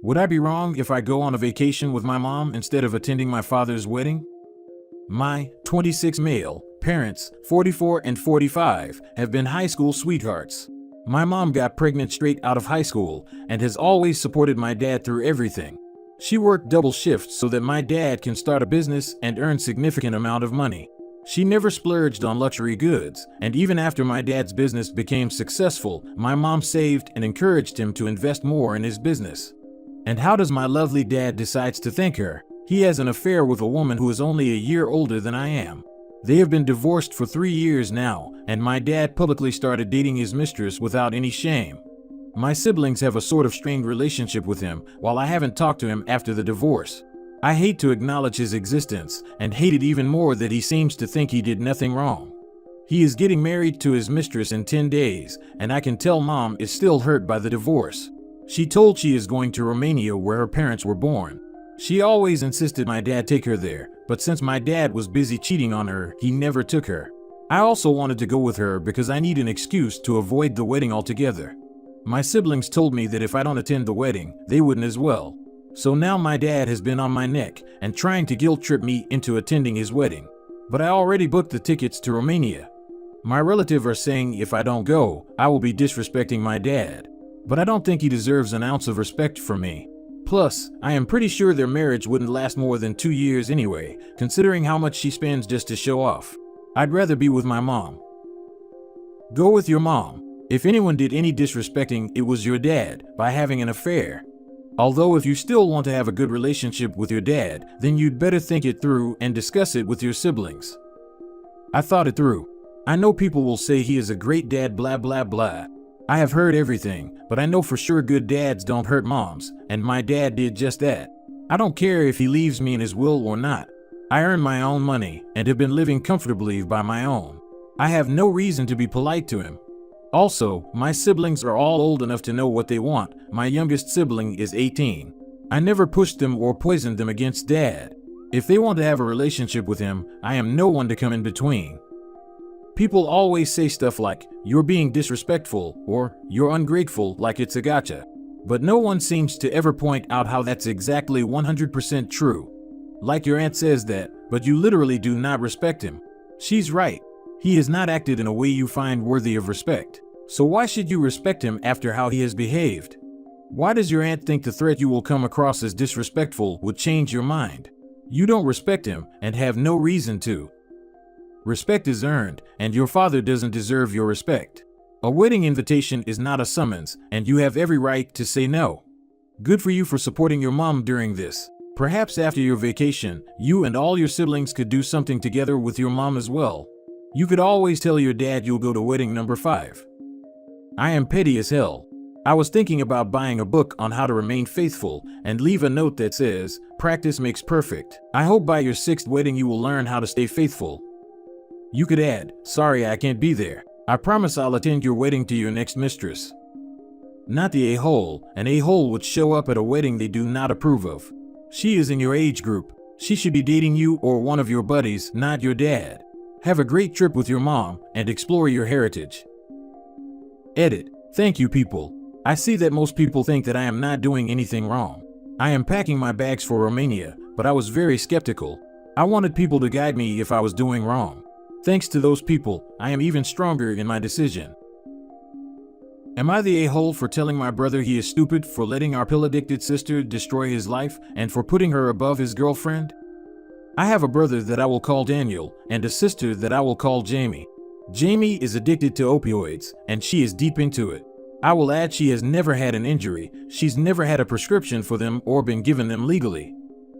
Would I be wrong if I go on a vacation with my mom instead of attending my father's wedding? My 26 male parents, 44 and 45, have been high school sweethearts. My mom got pregnant straight out of high school and has always supported my dad through everything. She worked double shifts so that my dad can start a business and earn significant amount of money. She never splurged on luxury goods, and even after my dad's business became successful, my mom saved and encouraged him to invest more in his business. And how does my lovely dad decides to thank her? He has an affair with a woman who is only a year older than I am. They have been divorced for 3 years now, and my dad publicly started dating his mistress without any shame. My siblings have a sort of strained relationship with him, while I haven't talked to him after the divorce. I hate to acknowledge his existence, and hate it even more that he seems to think he did nothing wrong. He is getting married to his mistress in 10 days, and I can tell Mom is still hurt by the divorce. She told she is going to Romania where her parents were born. She always insisted my dad take her there, but since my dad was busy cheating on her, he never took her. I also wanted to go with her because I need an excuse to avoid the wedding altogether. My siblings told me that if I don't attend the wedding, they wouldn't as well. So now my dad has been on my neck and trying to guilt trip me into attending his wedding. But I already booked the tickets to Romania. My relatives are saying if I don't go, I will be disrespecting my dad. But I don't think he deserves an ounce of respect from me. Plus, I am pretty sure their marriage wouldn't last more than 2 years anyway, considering how much she spends just to show off. I'd rather be with my mom. Go with your mom. If anyone did any disrespecting, it was your dad, by having an affair. Although if you still want to have a good relationship with your dad, then you'd better think it through and discuss it with your siblings. I thought it through. I know people will say he is a great dad blah blah blah. I have heard everything, but I know for sure good dads don't hurt moms, and my dad did just that. I don't care if he leaves me in his will or not. I earn my own money and have been living comfortably by my own. I have no reason to be polite to him. Also, my siblings are all old enough to know what they want. My youngest sibling is 18. I never pushed them or poisoned them against dad. If they want to have a relationship with him, I am no one to come in between. People always say stuff like, "You're being disrespectful," or "You're ungrateful," like it's a gotcha. But no one seems to ever point out how that's exactly 100% true. Like your aunt says that, but you literally do not respect him. She's right. He has not acted in a way you find worthy of respect. So why should you respect him after how he has behaved? Why does your aunt think the threat you will come across as disrespectful would change your mind? You don't respect him and have no reason to. Respect is earned, and your father doesn't deserve your respect. A wedding invitation is not a summons, and you have every right to say no. Good for you for supporting your mom during this. Perhaps after your vacation, you and all your siblings could do something together with your mom as well. You could always tell your dad you'll go to wedding number 5. I am petty as hell. I was thinking about buying a book on how to remain faithful and leave a note that says, "Practice makes perfect." I hope by your 6th wedding you will learn how to stay faithful. You could add, "Sorry I can't be there. I promise I'll attend your wedding to your next mistress." Not the a-hole. An a-hole would show up at a wedding they do not approve of. She is in your age group. She should be dating you or one of your buddies, not your dad. Have a great trip with your mom and explore your heritage. Edit. Thank you people. I see that most people think that I am not doing anything wrong. I am packing my bags for Romania, but I was very skeptical. I wanted people to guide me if I was doing wrong. Thanks to those people, I am even stronger in my decision. Am I the a-hole for telling my brother he is stupid for letting our pill-addicted sister destroy his life and for putting her above his girlfriend? I have a brother that I will call Daniel and a sister that I will call Jamie. Jamie is addicted to opioids and she is deep into it. I will add she has never had an injury, she's never had a prescription for them or been given them legally.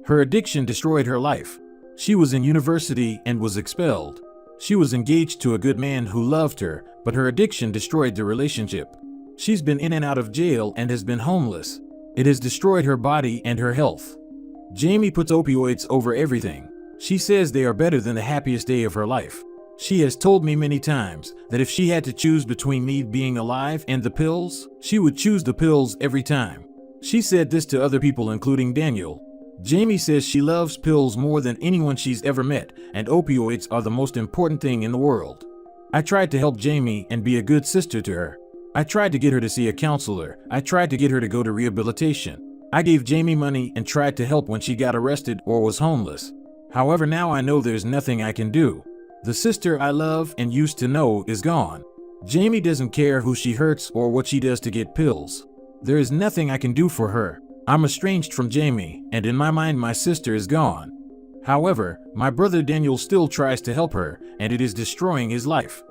Her addiction destroyed her life. She was in university and was expelled. She was engaged to a good man who loved her, but her addiction destroyed the relationship. She's been in and out of jail and has been homeless. It has destroyed her body and her health. Jamie puts opioids over everything. She says they are better than the happiest day of her life. She has told me many times that if she had to choose between me being alive and the pills, she would choose the pills every time. She said this to other people including Daniel. Jamie says she loves pills more than anyone she's ever met, and opioids are the most important thing in the world. I tried to help Jamie and be a good sister to her. I tried to get her to see a counselor. I tried to get her to go to rehabilitation. I gave Jamie money and tried to help when she got arrested or was homeless. However, now I know there's nothing I can do. The sister I love and used to know is gone. Jamie doesn't care who she hurts or what she does to get pills. There is nothing I can do for her. I'm estranged from Jamie, and in my mind my sister is gone. However, my brother Daniel still tries to help her, and it is destroying his life.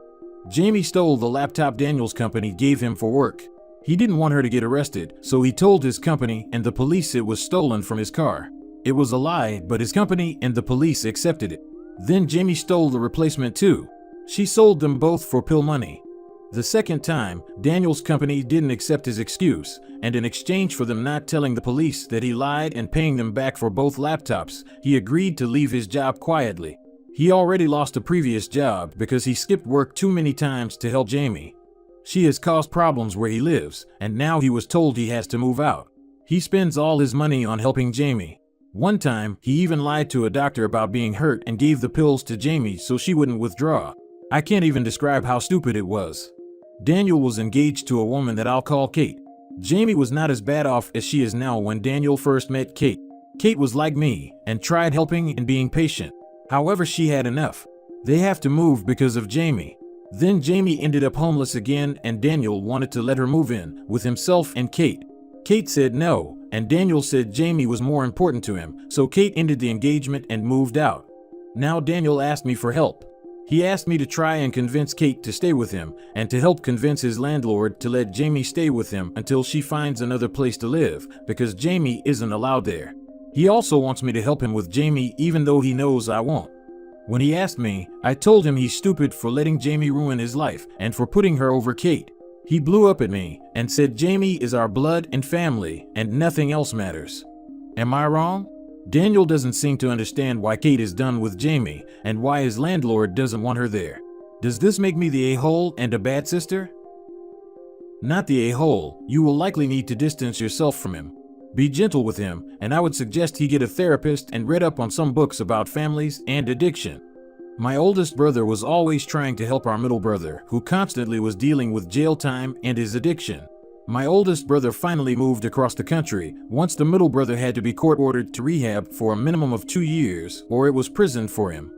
Jamie stole the laptop Daniel's company gave him for work. He didn't want her to get arrested, so he told his company and the police it was stolen from his car. It was a lie, but his company and the police accepted it. Then Jamie stole the replacement too. She sold them both for pill money. The second time, Daniel's company didn't accept his excuse, and in exchange for them not telling the police that he lied and paying them back for both laptops, he agreed to leave his job quietly. He already lost a previous job because he skipped work too many times to help Jamie. She has caused problems where he lives, and now he was told he has to move out. He spends all his money on helping Jamie. One time, he even lied to a doctor about being hurt and gave the pills to Jamie so she wouldn't withdraw. I can't even describe how stupid it was. Daniel was engaged to a woman that I'll call Kate. Jamie was not as bad off as she is now when Daniel first met Kate. Kate was like me and tried helping and being patient. However, she had enough. They have to move because of Jamie. Then Jamie ended up homeless again, and Daniel wanted to let her move in with himself and Kate. Kate said no, and Daniel said Jamie was more important to him, so Kate ended the engagement and moved out. Now Daniel asked me for help. He asked me to try and convince Kate to stay with him, and to help convince his landlord to let Jamie stay with him until she finds another place to live, because Jamie isn't allowed there. He also wants me to help him with Jamie even though he knows I won't. When he asked me, I told him he's stupid for letting Jamie ruin his life and for putting her over Kate. He blew up at me and said Jamie is our blood and family and nothing else matters. Am I wrong? Daniel doesn't seem to understand why Kate is done with Jamie and why his landlord doesn't want her there. Does this make me the a-hole and a bad sister? Not the a-hole. You will likely need to distance yourself from him. Be gentle with him, and I would suggest he get a therapist and read up on some books about families and addiction. My oldest brother was always trying to help our middle brother, who constantly was dealing with jail time and his addiction. My oldest brother finally moved across the country once the middle brother had to be court-ordered to rehab for a minimum of 2 years, or it was prison for him.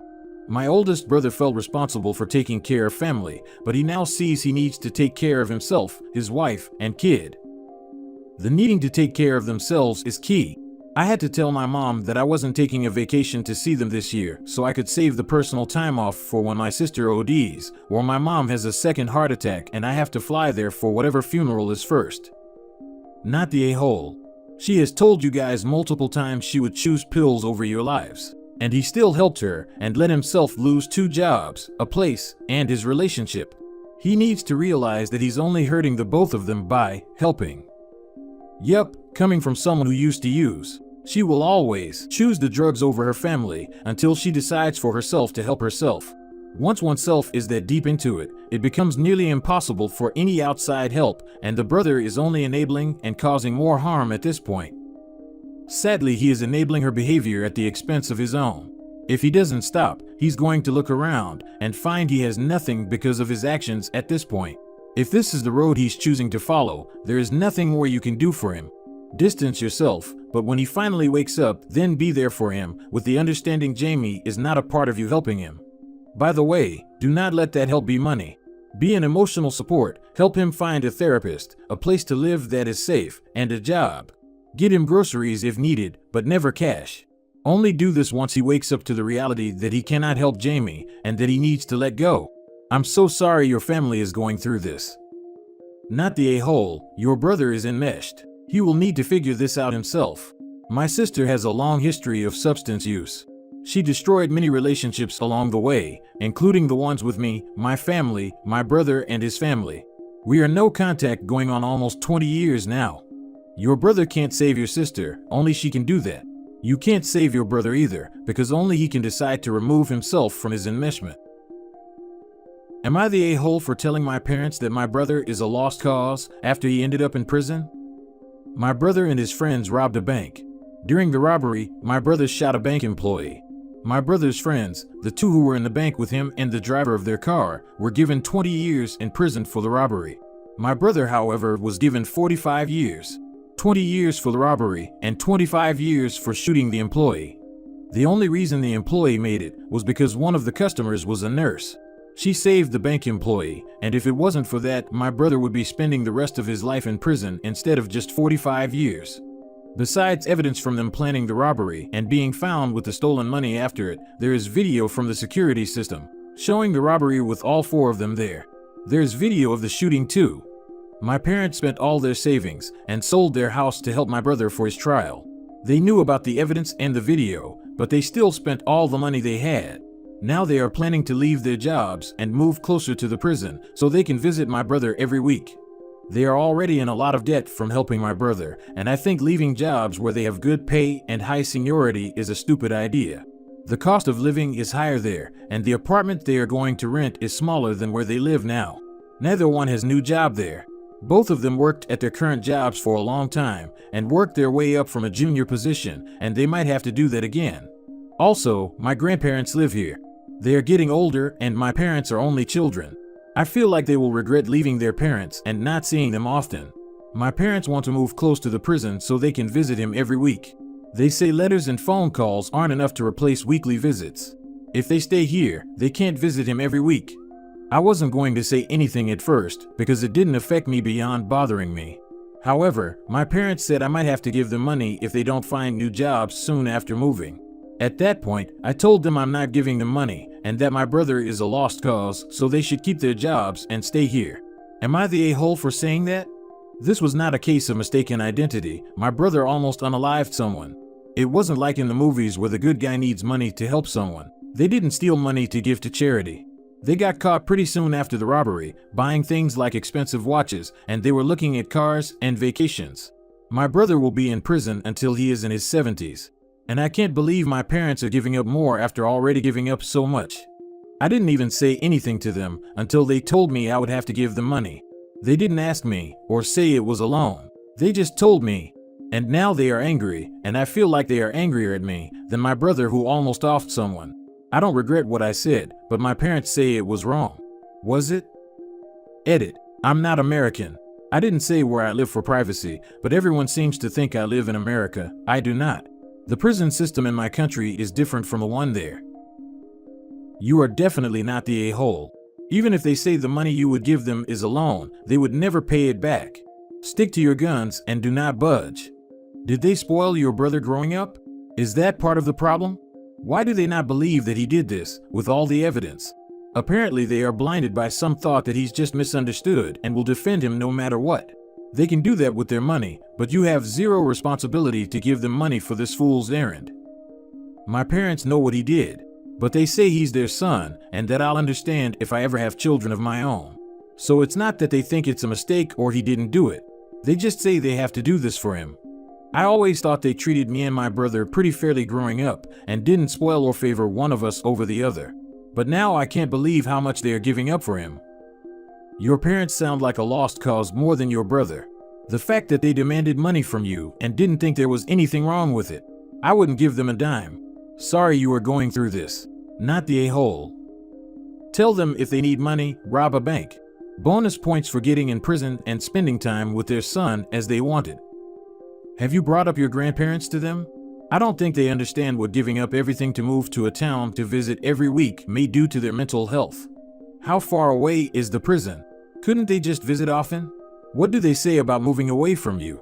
My oldest brother felt responsible for taking care of family, but he now sees he needs to take care of himself, his wife, and kid. The needing to take care of themselves is key. I had to tell my mom that I wasn't taking a vacation to see them this year so I could save the personal time off for when my sister ODs, or my mom has a second heart attack and I have to fly there for whatever funeral is first. Not the a-hole. She has told you guys multiple times she would choose pills over your lives. And he still helped her and let himself lose 2 jobs, a place, and his relationship. He needs to realize that he's only hurting the both of them by helping. Yep, coming from someone who used to use. She will always choose the drugs over her family until she decides for herself to help herself. Once oneself is that deep into it, it becomes nearly impossible for any outside help, and the brother is only enabling and causing more harm at this point. Sadly, he is enabling her behavior at the expense of his own. If he doesn't stop, he's going to look around and find he has nothing because of his actions at this point. If this is the road he's choosing to follow, there is nothing more you can do for him. Distance yourself, but when he finally wakes up, then be there for him, with the understanding Jamie is not a part of you helping him. By the way, do not let that help be money. Be an emotional support, help him find a therapist, a place to live that is safe, and a job. Get him groceries if needed, but never cash. Only do this once he wakes up to the reality that he cannot help Jamie and that he needs to let go. I'm so sorry your family is going through this. Not the a-hole, your brother is enmeshed. He will need to figure this out himself. My sister has a long history of substance use. She destroyed many relationships along the way, including the ones with me, my family, my brother and his family. We are no contact going on almost 20 years now. Your brother can't save your sister, only she can do that. You can't save your brother either, because only he can decide to remove himself from his enmeshment. Am I the a-hole for telling my parents that my brother is a lost cause after he ended up in prison? My brother and his friends robbed a bank. During the robbery, my brother shot a bank employee. My brother's friends, the 2 who were in the bank with him and the driver of their car, were given 20 years in prison for the robbery. My brother, however, was given 45 years. 20 years for the robbery, and 25 years for shooting the employee. The only reason the employee made it was because one of the customers was a nurse. She saved the bank employee, and if it wasn't for that, my brother would be spending the rest of his life in prison instead of just 45 years. Besides evidence from them planning the robbery and being found with the stolen money after it, there is video from the security system showing the robbery with all 4 of them there. There's video of the shooting too. My parents spent all their savings and sold their house to help my brother for his trial. They knew about the evidence and the video, but they still spent all the money they had. Now they are planning to leave their jobs and move closer to the prison so they can visit my brother every week. They are already in a lot of debt from helping my brother, and I think leaving jobs where they have good pay and high seniority is a stupid idea. The cost of living is higher there, and the apartment they are going to rent is smaller than where they live now. Neither one has new job there. Both of them worked at their current jobs for a long time and worked their way up from a junior position, and they might have to do that again. Also, my grandparents live here. They are getting older, and my parents are only children. I feel like they will regret leaving their parents and not seeing them often. My parents want to move close to the prison so they can visit him every week. They say letters and phone calls aren't enough to replace weekly visits. If they stay here, they can't visit him every week. I wasn't going to say anything at first because it didn't affect me beyond bothering me. However, my parents said I might have to give them money if they don't find new jobs soon after moving. At that point, I told them I'm not giving them money and that my brother is a lost cause, so they should keep their jobs and stay here. Am I the a-hole for saying that? This was not a case of mistaken identity. My brother almost unalived someone. It wasn't like in the movies where the good guy needs money to help someone. They didn't steal money to give to charity. They got caught pretty soon after the robbery, buying things like expensive watches, and they were looking at cars and vacations. My brother will be in prison until he is in his 70s. And I can't believe my parents are giving up more after already giving up so much. I didn't even say anything to them until they told me I would have to give them money. They didn't ask me or say it was a loan. They just told me. And now they are angry, and I feel like they are angrier at me than my brother who almost offed someone. I don't regret what I said, but my parents say it was wrong. Was it? Edit. I'm not American. I didn't say where I live for privacy, but everyone seems to think I live in America. I do not. The prison system in my country is different from the one there. You are definitely not the a-hole. Even if they say the money you would give them is a loan, they would never pay it back. Stick to your guns and do not budge. Did they spoil your brother growing up? Is that part of the problem? Why do they not believe that he did this, with all the evidence? Apparently they are blinded by some thought that he's just misunderstood and will defend him no matter what. They can do that with their money, but you have zero responsibility to give them money for this fool's errand. My parents know what he did, but they say he's their son and that I'll understand if I ever have children of my own. So it's not that they think it's a mistake or he didn't do it. They just say they have to do this for him. I always thought they treated me and my brother pretty fairly growing up and didn't spoil or favor one of us over the other. But now I can't believe how much they are giving up for him. Your parents sound like a lost cause more than your brother. The fact that they demanded money from you and didn't think there was anything wrong with it. I wouldn't give them a dime. Sorry you are going through this. Not the a-hole. Tell them if they need money, rob a bank. Bonus points for getting in prison and spending time with their son as they wanted. Have you brought up your grandparents to them? I don't think they understand what giving up everything to move to a town to visit every week may do to their mental health. How far away is the prison? Couldn't they just visit often? What do they say about moving away from you?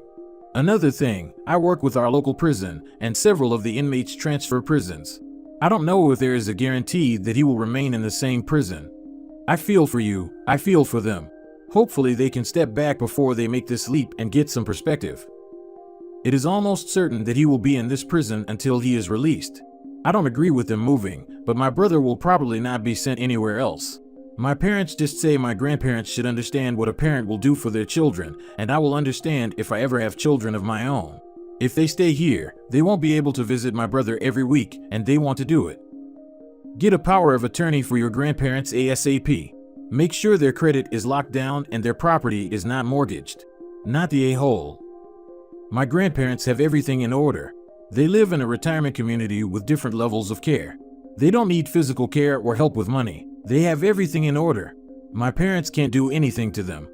Another thing, I work with our local prison, and several of the inmates transfer prisons. I don't know if there is a guarantee that he will remain in the same prison. I feel for you, I feel for them. Hopefully they can step back before they make this leap and get some perspective. It is almost certain that he will be in this prison until he is released. I don't agree with them moving, but my brother will probably not be sent anywhere else. My parents just say my grandparents should understand what a parent will do for their children, and I will understand if I ever have children of my own. If they stay here, they won't be able to visit my brother every week, and they want to do it. Get a power of attorney for your grandparents ASAP. Make sure their credit is locked down and their property is not mortgaged. Not the a-hole. My grandparents have everything in order. They live in a retirement community with different levels of care. They don't need physical care or help with money. They have everything in order. My parents can't do anything to them.